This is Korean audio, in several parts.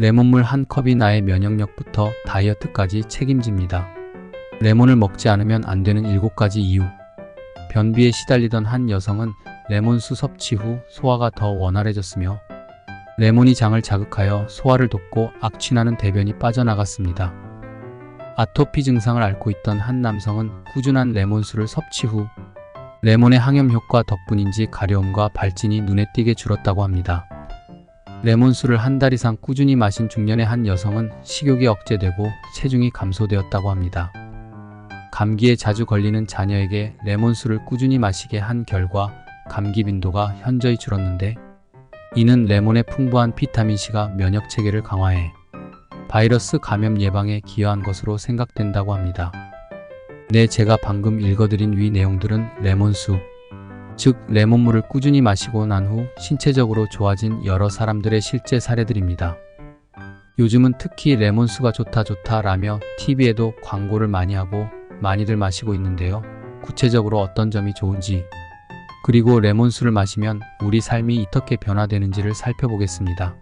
레몬물 한 컵이 나의 면역력부터 다이어트까지 책임집니다. 레몬을 먹지 않으면 안 되는 7가지 이유. 변비에 시달리던 한 여성은 레몬수 섭취 후 소화가 더 원활해졌으며 레몬이 장을 자극하여 소화를 돕고 악취나는 대변이 빠져나갔습니다. 아토피 증상을 앓고 있던 한 남성은 꾸준한 레몬수를 섭취 후 레몬의 항염 효과 덕분인지 가려움과 발진이 눈에 띄게 줄었다고 합니다. 레몬수를 한 달 이상 꾸준히 마신 중년의 한 여성은 식욕이 억제되고 체중이 감소되었다고 합니다. 감기에 자주 걸리는 자녀에게 레몬수를 꾸준히 마시게 한 결과 감기 빈도가 현저히 줄었는데, 이는 레몬의 풍부한 비타민C가 면역체계를 강화해 바이러스 감염 예방에 기여한 것으로 생각된다고 합니다. 네, 제가 방금 읽어드린 위 내용들은 레몬수, 즉 레몬물을 꾸준히 마시고 난 후 신체적으로 좋아진 여러 사람들의 실제 사례들입니다. 요즘은 특히 레몬수가 좋다 라며 TV에도 광고를 많이 하고 많이들 마시고 있는데요. 구체적으로 어떤 점이 좋은지, 그리고 레몬수를 마시면 우리 삶이 어떻게 변화되는지를 살펴보겠습니다.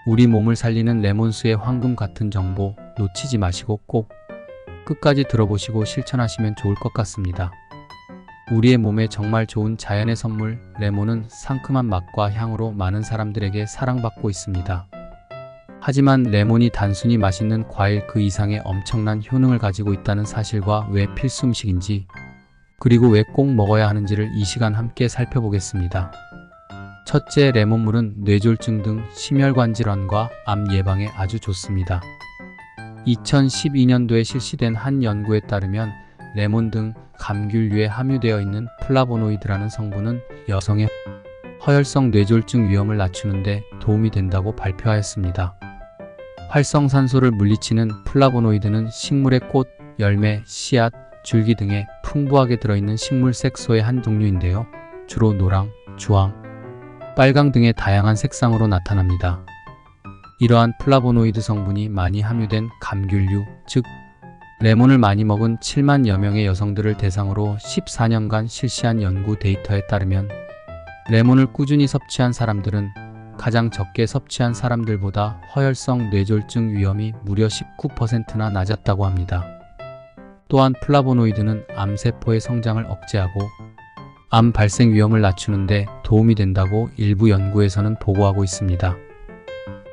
우리 몸을 살리는 레몬수의 황금 같은 정보 놓치지 마시고 꼭 끝까지 들어보시고 실천하시면 좋을 것 같습니다. 우리의 몸에 정말 좋은 자연의 선물 레몬은 상큼한 맛과 향으로 많은 사람들에게 사랑받고 있습니다. 하지만 레몬이 단순히 맛있는 과일 그 이상의 엄청난 효능을 가지고 있다는 사실과 왜 필수 음식인지, 그리고 왜 꼭 먹어야 하는지를 이 시간 함께 살펴보겠습니다. 첫째, 레몬물은 뇌졸중 등 심혈관 질환과 암 예방에 아주 좋습니다. 2012년도에 실시된 한 연구에 따르면 레몬 등 감귤류에 함유되어 있는 플라보노이드라는 성분은 여성의 허혈성 뇌졸중 위험을 낮추는 데 도움이 된다고 발표하였습니다. 활성산소를 물리치는 플라보노이드는 식물의 꽃, 열매, 씨앗, 줄기 등에 풍부하게 들어있는 식물 색소의 한 종류인데요. 주로 노랑, 주황, 빨강 등의 다양한 색상으로 나타납니다. 이러한 플라보노이드 성분이 많이 함유된 감귤류, 즉 레몬을 많이 먹은 7만여 명의 여성들을 대상으로 14년간 실시한 연구 데이터에 따르면 레몬을 꾸준히 섭취한 사람들은 가장 적게 섭취한 사람들보다 허혈성 뇌졸중 위험이 무려 19%나 낮았다고 합니다. 또한 플라보노이드는 암세포의 성장을 억제하고 암 발생 위험을 낮추는 데 도움이 된다고 일부 연구에서는 보고하고 있습니다.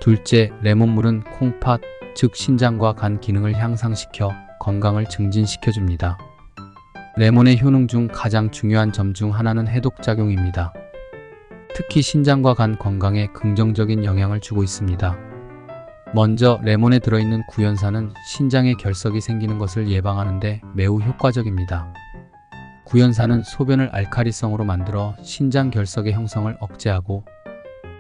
둘째, 레몬물은 콩팥, 즉 신장과 간 기능을 향상시켜 건강을 증진시켜줍니다. 레몬의 효능 중 가장 중요한 점 중 하나는 해독작용입니다. 특히 신장과 간 건강에 긍정적인 영향을 주고 있습니다. 먼저 레몬에 들어있는 구연산은 신장에 결석이 생기는 것을 예방하는 데 매우 효과적입니다. 구연산은 소변을 알칼리성으로 만들어 신장 결석의 형성을 억제하고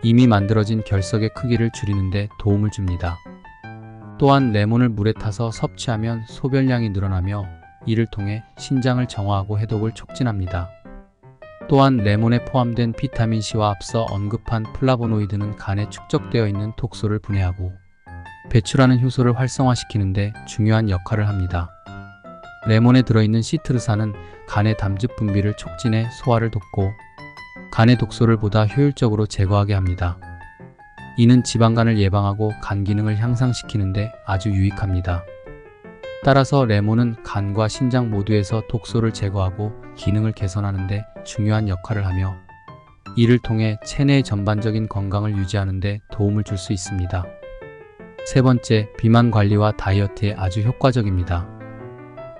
이미 만들어진 결석의 크기를 줄이는 데 도움을 줍니다. 또한 레몬을 물에 타서 섭취하면 소변량이 늘어나며 이를 통해 신장을 정화하고 해독을 촉진합니다. 또한 레몬에 포함된 비타민C와 앞서 언급한 플라보노이드는 간에 축적되어 있는 독소를 분해하고 배출하는 효소를 활성화시키는 데 중요한 역할을 합니다. 레몬에 들어있는 시트르산은 간의 담즙 분비를 촉진해 소화를 돕고 간의 독소를 보다 효율적으로 제거하게 합니다. 이는 지방간을 예방하고 간 기능을 향상시키는 데 아주 유익합니다. 따라서 레몬은 간과 신장 모두에서 독소를 제거하고 기능을 개선하는 데 중요한 역할을 하며 이를 통해 체내의 전반적인 건강을 유지하는 데 도움을 줄 수 있습니다. 세 번째, 비만 관리와 다이어트에 아주 효과적입니다.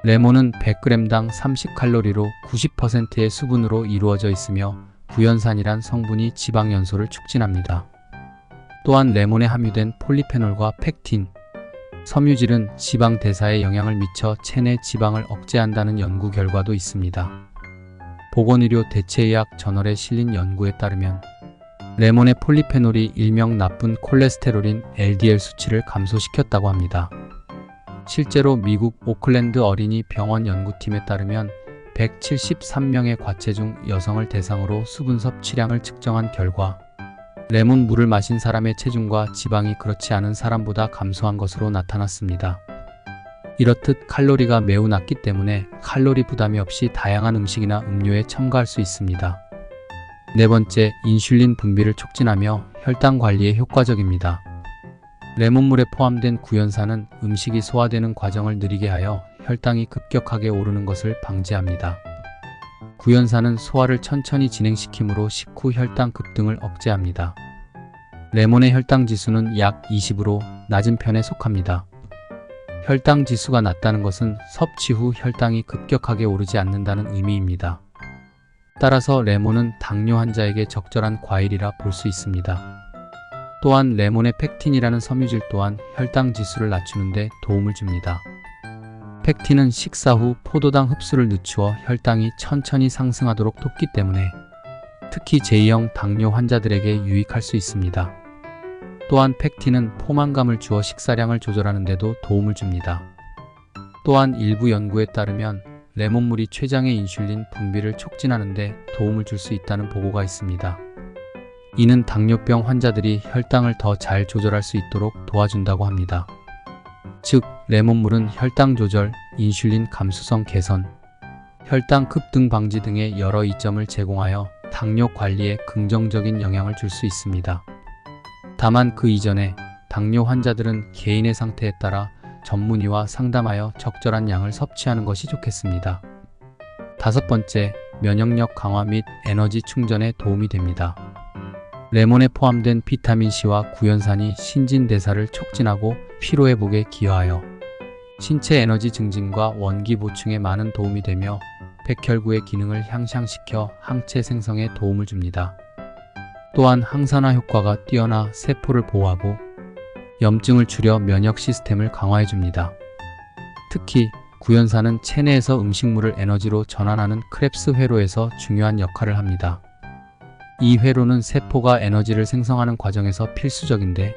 레몬은 100g당 30칼로리로 90%의 수분으로 이루어져 있으며 구연산이란 성분이 지방 연소를 촉진합니다. 또한 레몬에 함유된 폴리페놀과 펙틴, 섬유질은 지방 대사에 영향을 미쳐 체내 지방을 억제한다는 연구 결과도 있습니다. 보건의료 대체의학 저널에 실린 연구에 따르면 레몬의 폴리페놀이 일명 나쁜 콜레스테롤인 LDL 수치를 감소시켰다고 합니다. 실제로 미국 오클랜드 어린이 병원 연구팀에 따르면 173명의 과체중 여성을 대상으로 수분 섭취량을 측정한 결과 레몬 물을 마신 사람의 체중과 지방이 그렇지 않은 사람보다 감소한 것으로 나타났습니다. 이렇듯 칼로리가 매우 낮기 때문에 칼로리 부담이 없이 다양한 음식이나 음료에 첨가할 수 있습니다. 네 번째, 인슐린 분비를 촉진하며 혈당 관리에 효과적입니다. 레몬물에 포함된 구연산은 음식이 소화되는 과정을 느리게 하여 혈당이 급격하게 오르는 것을 방지합니다. 구연산은 소화를 천천히 진행시키므로 식후 혈당 급등을 억제합니다. 레몬의 혈당 지수는 약 20으로 낮은 편에 속합니다. 혈당 지수가 낮다는 것은 섭취 후 혈당이 급격하게 오르지 않는다는 의미입니다. 따라서 레몬은 당뇨 환자에게 적절한 과일이라 볼 수 있습니다. 또한 레몬의 펙틴이라는 섬유질 또한 혈당 지수를 낮추는 데 도움을 줍니다. 펙틴은 식사 후 포도당 흡수를 늦추어 혈당이 천천히 상승하도록 돕기 때문에 특히 제2형 당뇨 환자들에게 유익할 수 있습니다. 또한 펙틴은 포만감을 주어 식사량을 조절하는 데도 도움을 줍니다. 또한 일부 연구에 따르면 레몬물이 췌장의 인슐린 분비를 촉진하는 데 도움을 줄 수 있다는 보고가 있습니다. 이는 당뇨병 환자들이 혈당을 더 잘 조절할 수 있도록 도와준다고 합니다. 즉, 레몬물은 혈당 조절, 인슐린 감수성 개선, 혈당 급등 방지 등의 여러 이점을 제공하여 당뇨 관리에 긍정적인 영향을 줄 수 있습니다. 다만 그 이전에 당뇨 환자들은 개인의 상태에 따라 전문의와 상담하여 적절한 양을 섭취하는 것이 좋겠습니다. 5번째, 면역력 강화 및 에너지 충전에 도움이 됩니다. 레몬에 포함된 비타민C와 구연산이 신진대사를 촉진하고 피로회복에 기여하여 신체 에너지 증진과 원기 보충에 많은 도움이 되며 백혈구의 기능을 향상시켜 항체 생성에 도움을 줍니다. 또한 항산화 효과가 뛰어나 세포를 보호하고 염증을 줄여 면역 시스템을 강화해 줍니다. 특히 구연산은 체내에서 음식물을 에너지로 전환하는 크렙스 회로에서 중요한 역할을 합니다. 이 회로는 세포가 에너지를 생성하는 과정에서 필수적인데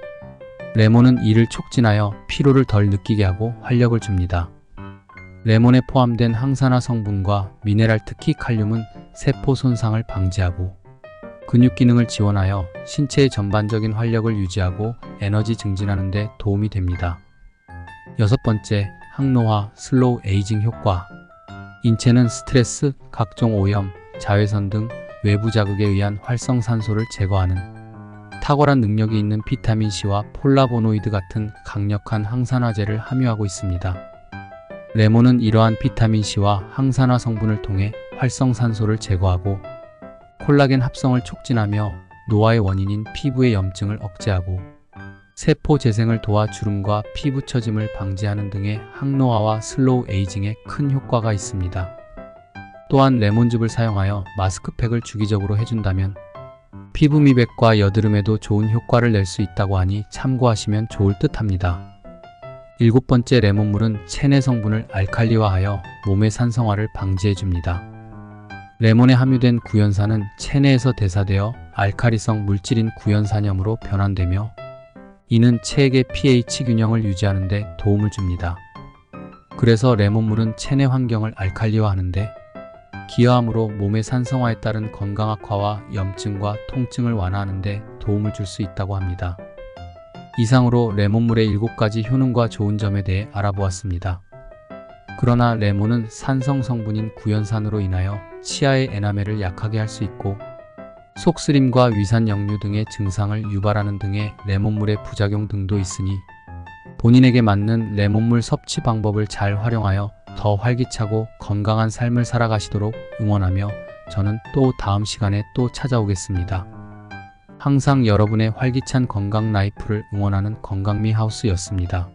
레몬은 이를 촉진하여 피로를 덜 느끼게 하고 활력을 줍니다. 레몬에 포함된 항산화 성분과 미네랄 특히 칼륨은 세포 손상을 방지하고 근육 기능을 지원하여 신체의 전반적인 활력을 유지하고 에너지 증진하는 데 도움이 됩니다. 6번째, 항노화, 슬로우 에이징 효과. 인체는 스트레스, 각종 오염, 자외선 등 외부 자극에 의한 활성산소를 제거하는 탁월한 능력이 있는 비타민C와 폴라보노이드 같은 강력한 항산화제를 함유하고 있습니다. 레몬은 이러한 비타민C와 항산화 성분을 통해 활성산소를 제거하고 콜라겐 합성을 촉진하며 노화의 원인인 피부의 염증을 억제하고 세포 재생을 도와 주름과 피부 처짐을 방지하는 등의 항노화와 슬로우 에이징에 큰 효과가 있습니다. 또한 레몬즙을 사용하여 마스크팩을 주기적으로 해준다면 피부 미백과 여드름에도 좋은 효과를 낼 수 있다고 하니 참고하시면 좋을 듯 합니다. 7번째, 레몬물은 체내 성분을 알칼리화하여 몸의 산성화를 방지해줍니다. 레몬에 함유된 구연산은 체내에서 대사되어 알칼리성 물질인 구연산염으로 변환되며 이는 체액의 pH 균형을 유지하는 데 도움을 줍니다. 그래서 레몬물은 체내 환경을 알칼리화하는데 기여함으로 몸의 산성화에 따른 건강 악화와 염증과 통증을 완화하는 데 도움을 줄 수 있다고 합니다. 이상으로 레몬물의 7가지 효능과 좋은 점에 대해 알아보았습니다. 그러나 레몬은 산성 성분인 구연산으로 인하여 치아의 에나멜을 약하게 할 수 있고 속쓰림과 위산 역류 등의 증상을 유발하는 등의 레몬물의 부작용 등도 있으니 본인에게 맞는 레몬물 섭취 방법을 잘 활용하여 더 활기차고 건강한 삶을 살아가시도록 응원하며 저는 또 다음 시간에 또 찾아오겠습니다. 항상 여러분의 활기찬 건강 라이프를 응원하는 건강미 하우스였습니다.